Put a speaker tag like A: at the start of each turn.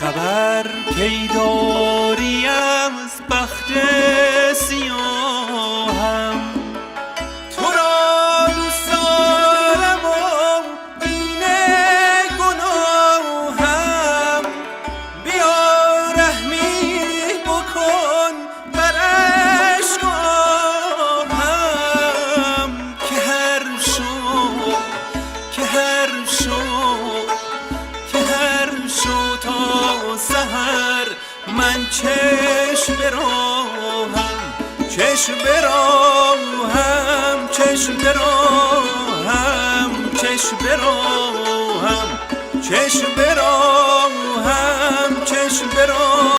A: خبر پیداری از بخت سیاهم، تو را دوست دارم و این گناهم. بیا رحمی بکن بر اشکاهم، که هر شو تا سحر من چشم براهم، چشم براهم، چشم براهم، چشم براهم، چشم براهم، چشم براهم.